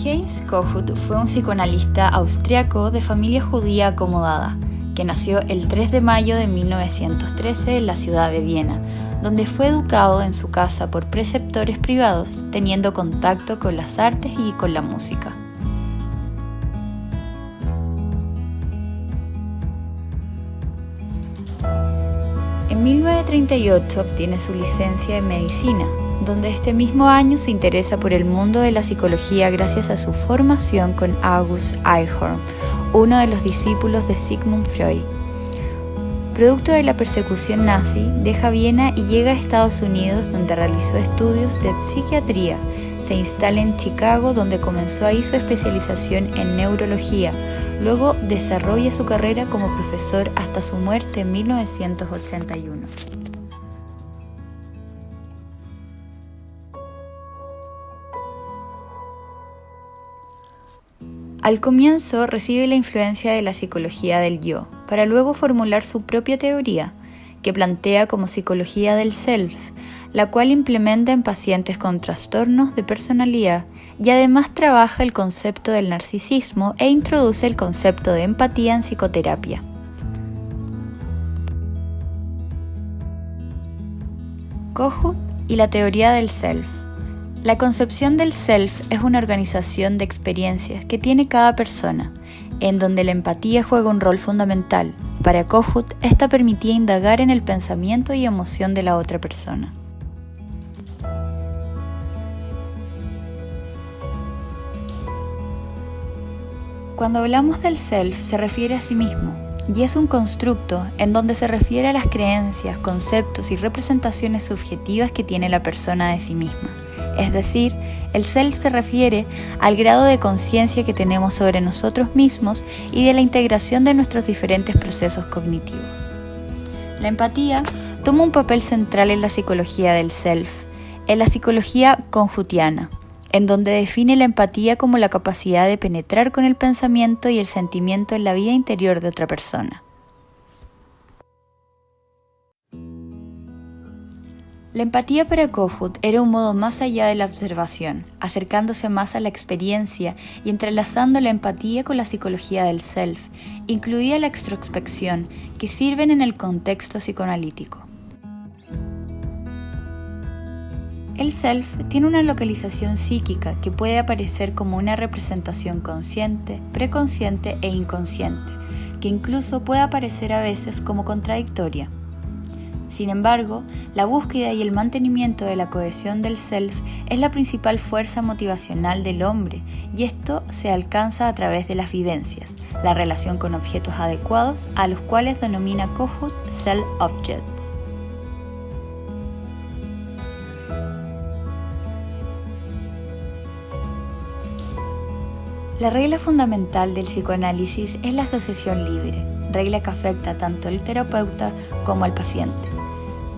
Heinz Kohut fue un psicoanalista austriaco de familia judía acomodada, que nació el 3 de mayo de 1913 en la ciudad de Viena, donde fue educado en su casa por preceptores privados, teniendo contacto con las artes y con la música. En 1938 obtiene su licencia en medicina, donde este mismo año se interesa por el mundo de la psicología gracias a su formación con August Eichhorn, uno de los discípulos de Sigmund Freud. Producto de la persecución nazi, deja Viena y llega a Estados Unidos, donde realizó estudios de psiquiatría. Se instala en Chicago, donde comenzó ahí su especialización en neurología. Luego desarrolla su carrera como profesor hasta su muerte en 1981. Al comienzo recibe la influencia de la psicología del yo, para luego formular su propia teoría, que plantea como psicología del self, la cual implementa en pacientes con trastornos de personalidad y además trabaja el concepto del narcisismo e introduce el concepto de empatía en psicoterapia. Kohut y la teoría del self. La concepción del self es una organización de experiencias que tiene cada persona, en donde la empatía juega un rol fundamental. Para Kohut, esta permitía indagar en el pensamiento y emoción de la otra persona. Cuando hablamos del self, se refiere a sí mismo, y es un constructo en donde se refiere a las creencias, conceptos y representaciones subjetivas que tiene la persona de sí misma. Es decir, el self se refiere al grado de conciencia que tenemos sobre nosotros mismos y de la integración de nuestros diferentes procesos cognitivos. La empatía toma un papel central en la psicología del self, en la psicología kohutiana, en donde define la empatía como la capacidad de penetrar con el pensamiento y el sentimiento en la vida interior de otra persona. La empatía para Kohut era un modo más allá de la observación, acercándose más a la experiencia y entrelazando la empatía con la psicología del self, incluida la extrospección, que sirven en el contexto psicoanalítico. El self tiene una localización psíquica que puede aparecer como una representación consciente, preconsciente e inconsciente, que incluso puede aparecer a veces como contradictoria. Sin embargo, la búsqueda y el mantenimiento de la cohesión del self es la principal fuerza motivacional del hombre, y esto se alcanza a través de las vivencias, la relación con objetos adecuados, a los cuales denomina Kohut self-objects. La regla fundamental del psicoanálisis es la asociación libre, regla que afecta tanto al terapeuta como al paciente.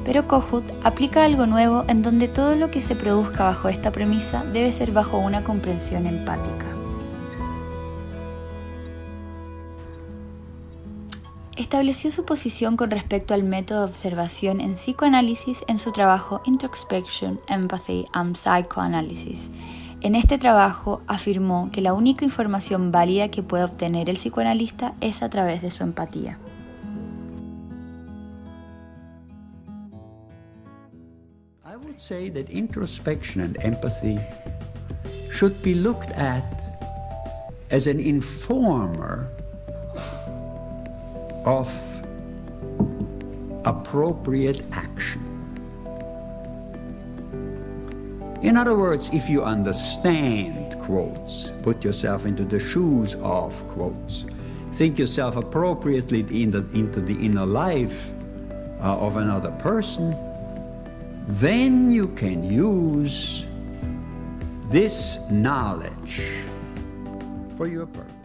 Pero Kohut aplica algo nuevo en donde todo lo que se produzca bajo esta premisa debe ser bajo una comprensión empática. Estableció su posición con respecto al método de observación en psicoanálisis en su trabajo Introspection, Empathy and Psychoanalysis. En este trabajo afirmó que la única información válida que puede obtener el psicoanalista es a través de su empatía. I would say that introspection and empathy should be looked at as an informer of appropriate action. In other words, if you understand quotes, put yourself into the shoes of quotes, think yourself appropriately into the inner life of another person, then you can use this knowledge for your purposes.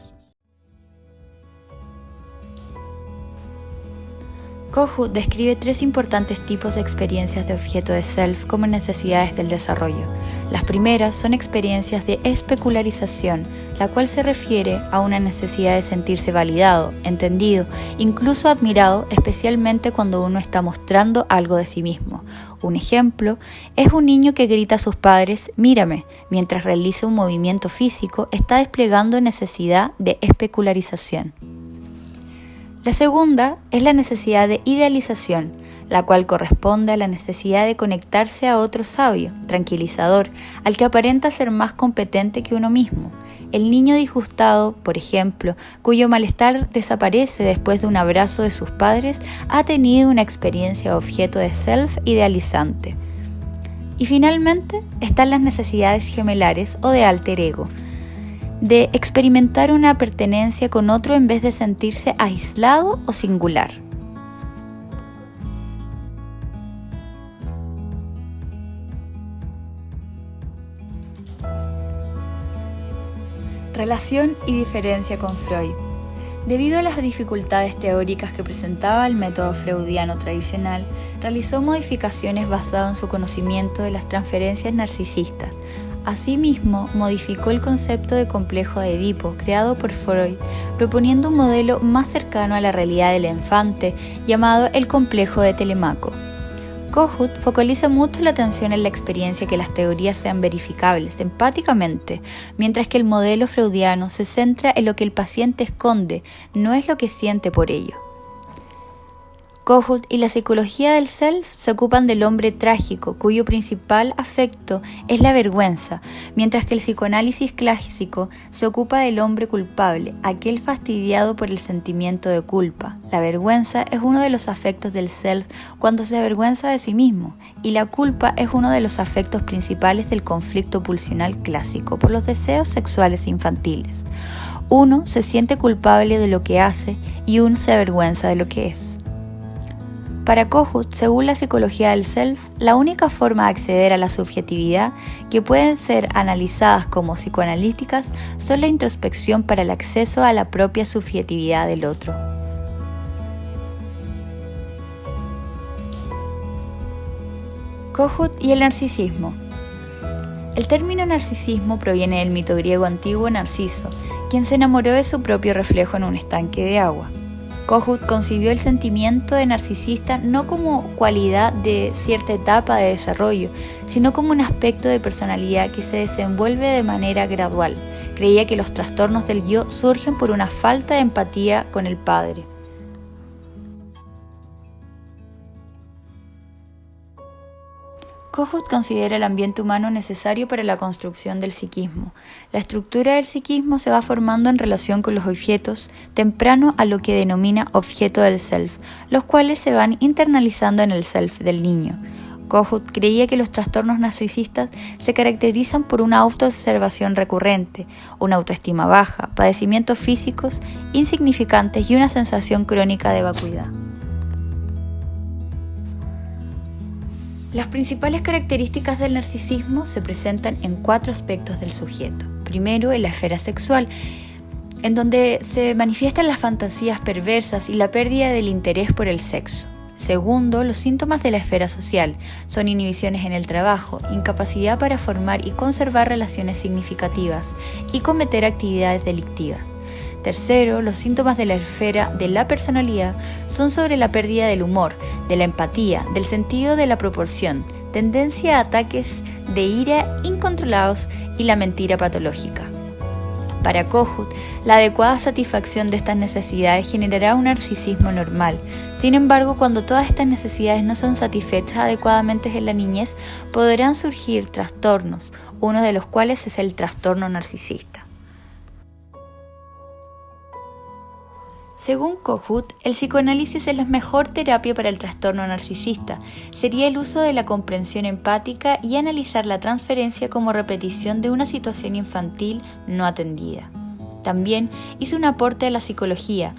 Kohut describe tres importantes tipos de experiencias de objeto de self como necesidades del desarrollo. Las primeras son experiencias de especularización, la cual se refiere a una necesidad de sentirse validado, entendido, incluso admirado, especialmente cuando uno está mostrando algo de sí mismo, Un ejemplo es un niño que grita a sus padres «mírame», mientras realiza un movimiento físico, está desplegando necesidad de especularización. La segunda es la necesidad de idealización, la cual corresponde a la necesidad de conectarse a otro sabio, tranquilizador, al que aparenta ser más competente que uno mismo. El niño disgustado, por ejemplo, cuyo malestar desaparece después de un abrazo de sus padres, ha tenido una experiencia objeto de self idealizante. Y finalmente están las necesidades gemelares o de alter ego, de experimentar una pertenencia con otro en vez de sentirse aislado o singular. Relación y diferencia con Freud. Debido a las dificultades teóricas que presentaba el método freudiano tradicional, realizó modificaciones basadas en su conocimiento de las transferencias narcisistas. Asimismo, modificó el concepto de complejo de Edipo creado por Freud, proponiendo un modelo más cercano a la realidad del infante, llamado el complejo de Telemaco. Kohut focaliza mucho la atención en la experiencia que las teorías sean verificables empáticamente, mientras que el modelo freudiano se centra en lo que el paciente esconde, no es lo que siente por ello. Kohut y la psicología del self se ocupan del hombre trágico, cuyo principal afecto es la vergüenza, mientras que el psicoanálisis clásico se ocupa del hombre culpable, aquel fastidiado por el sentimiento de culpa. La vergüenza es uno de los afectos del self cuando se avergüenza de sí mismo, y la culpa es uno de los afectos principales del conflicto pulsional clásico por los deseos sexuales infantiles. Uno se siente culpable de lo que hace y uno se avergüenza de lo que es. Para Kohut, según la psicología del self, la única forma de acceder a la subjetividad que pueden ser analizadas como psicoanalíticas son la introspección para el acceso a la propia subjetividad del otro. Kohut y el narcisismo. El término narcisismo proviene del mito griego antiguo Narciso, quien se enamoró de su propio reflejo en un estanque de agua. Kohut concibió el sentimiento de narcisista no como cualidad de cierta etapa de desarrollo, sino como un aspecto de personalidad que se desenvuelve de manera gradual. Creía que los trastornos del yo surgen por una falta de empatía con el padre. Kohut considera el ambiente humano necesario para la construcción del psiquismo. La estructura del psiquismo se va formando en relación con los objetos, temprano a lo que denomina objeto del self, los cuales se van internalizando en el self del niño. Kohut creía que los trastornos narcisistas se caracterizan por una autoobservación recurrente, una autoestima baja, padecimientos físicos insignificantes y una sensación crónica de vacuidad. Las principales características del narcisismo se presentan en 4 aspectos del sujeto. Primero, en la esfera sexual, en donde se manifiestan las fantasías perversas y la pérdida del interés por el sexo. Segundo, los síntomas de la esfera social son inhibiciones en el trabajo, incapacidad para formar y conservar relaciones significativas y cometer actividades delictivas. Tercero, los síntomas de la esfera de la personalidad son sobre la pérdida del humor, de la empatía, del sentido de la proporción, tendencia a ataques de ira incontrolados y la mentira patológica. Para Kohut, la adecuada satisfacción de estas necesidades generará un narcisismo normal. Sin embargo, cuando todas estas necesidades no son satisfechas adecuadamente en la niñez, podrán surgir trastornos, uno de los cuales es el trastorno narcisista. Según Kohut, el psicoanálisis es la mejor terapia para el trastorno narcisista. Sería el uso de la comprensión empática y analizar la transferencia como repetición de una situación infantil no atendida. También hizo un aporte a la psicología,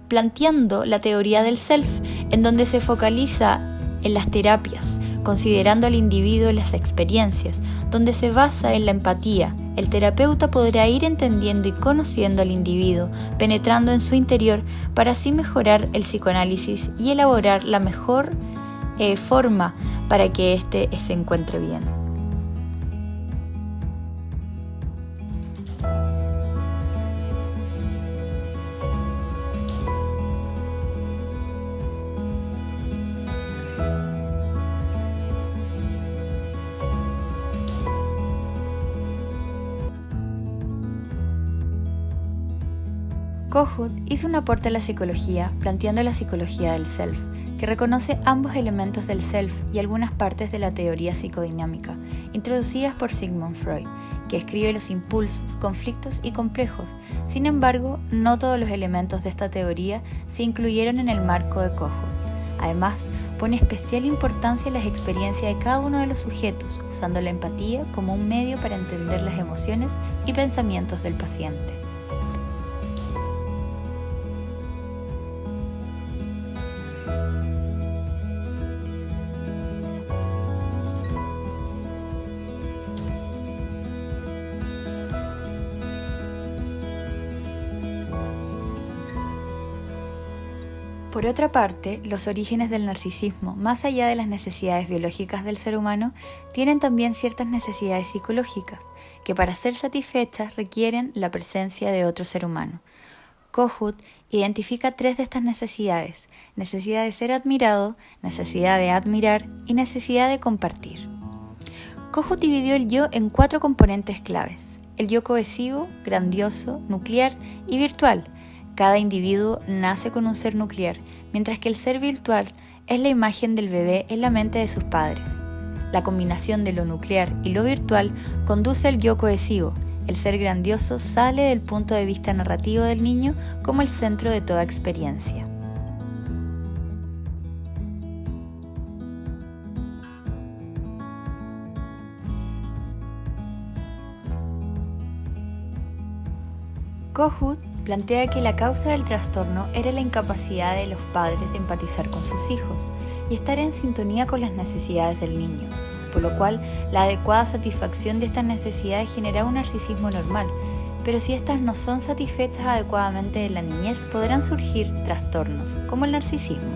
planteando la teoría del self, en donde se focaliza en las terapias, considerando al individuo en las experiencias, donde se basa en la empatía. El terapeuta podrá ir entendiendo y conociendo al individuo, penetrando en su interior para así mejorar el psicoanálisis y elaborar la mejor forma para que éste se encuentre bien. Kohut hizo un aporte a la psicología planteando la psicología del self, que reconoce ambos elementos del self y algunas partes de la teoría psicodinámica, introducidas por Sigmund Freud, que escribe los impulsos, conflictos y complejos. Sin embargo, no todos los elementos de esta teoría se incluyeron en el marco de Kohut. Además, pone especial importancia en las experiencias de cada uno de los sujetos, usando la empatía como un medio para entender las emociones y pensamientos del paciente. Por otra parte, los orígenes del narcisismo, más allá de las necesidades biológicas del ser humano, tienen también ciertas necesidades psicológicas, que para ser satisfechas requieren la presencia de otro ser humano. Kohut identifica 3 de estas necesidades: necesidad de ser admirado, necesidad de admirar y necesidad de compartir. Kohut dividió el yo en 4 componentes claves: el yo cohesivo, grandioso, nuclear y virtual. Cada individuo nace con un ser nuclear, mientras que el ser virtual es la imagen del bebé en la mente de sus padres. La combinación de lo nuclear y lo virtual conduce al yo cohesivo. El ser grandioso sale del punto de vista narrativo del niño como el centro de toda experiencia. Kohut plantea que la causa del trastorno era la incapacidad de los padres de empatizar con sus hijos y estar en sintonía con las necesidades del niño, por lo cual la adecuada satisfacción de estas necesidades genera un narcisismo normal, pero si estas no son satisfechas adecuadamente en la niñez, podrán surgir trastornos, como el narcisismo.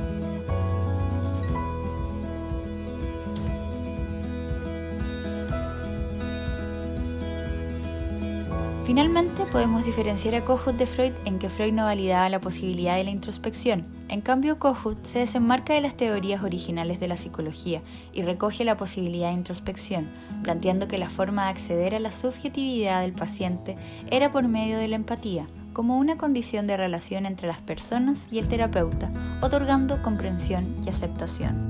Finalmente, podemos diferenciar a Kohut de Freud en que Freud no validaba la posibilidad de la introspección. En cambio, Kohut se desenmarca de las teorías originales de la psicología y recoge la posibilidad de introspección, planteando que la forma de acceder a la subjetividad del paciente era por medio de la empatía, como una condición de relación entre las personas y el terapeuta, otorgando comprensión y aceptación.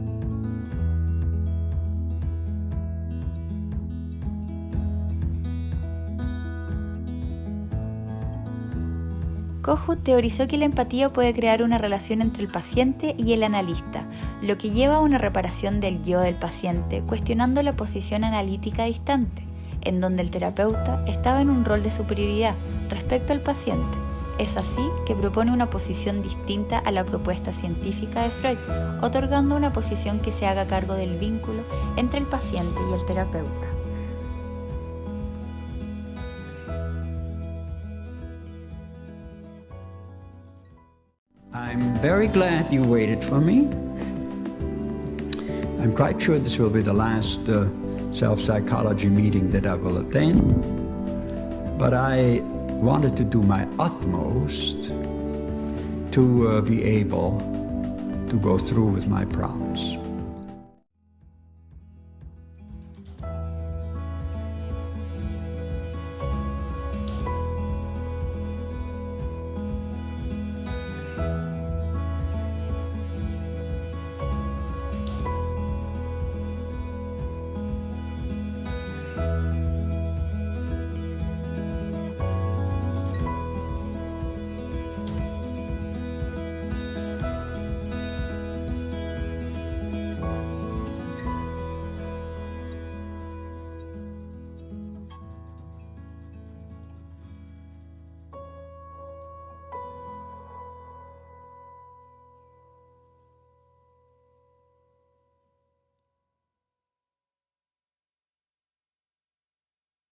Kohut teorizó que la empatía puede crear una relación entre el paciente y el analista, lo que lleva a una reparación del yo del paciente, cuestionando la posición analítica distante, en donde el terapeuta estaba en un rol de superioridad respecto al paciente. Es así que propone una posición distinta a la propuesta científica de Freud, otorgando una posición que se haga cargo del vínculo entre el paciente y el terapeuta. I'm very glad you waited for me. I'm quite sure this will be the last self-psychology meeting that I will attend. But I wanted to do my utmost to be able to go through with my promise.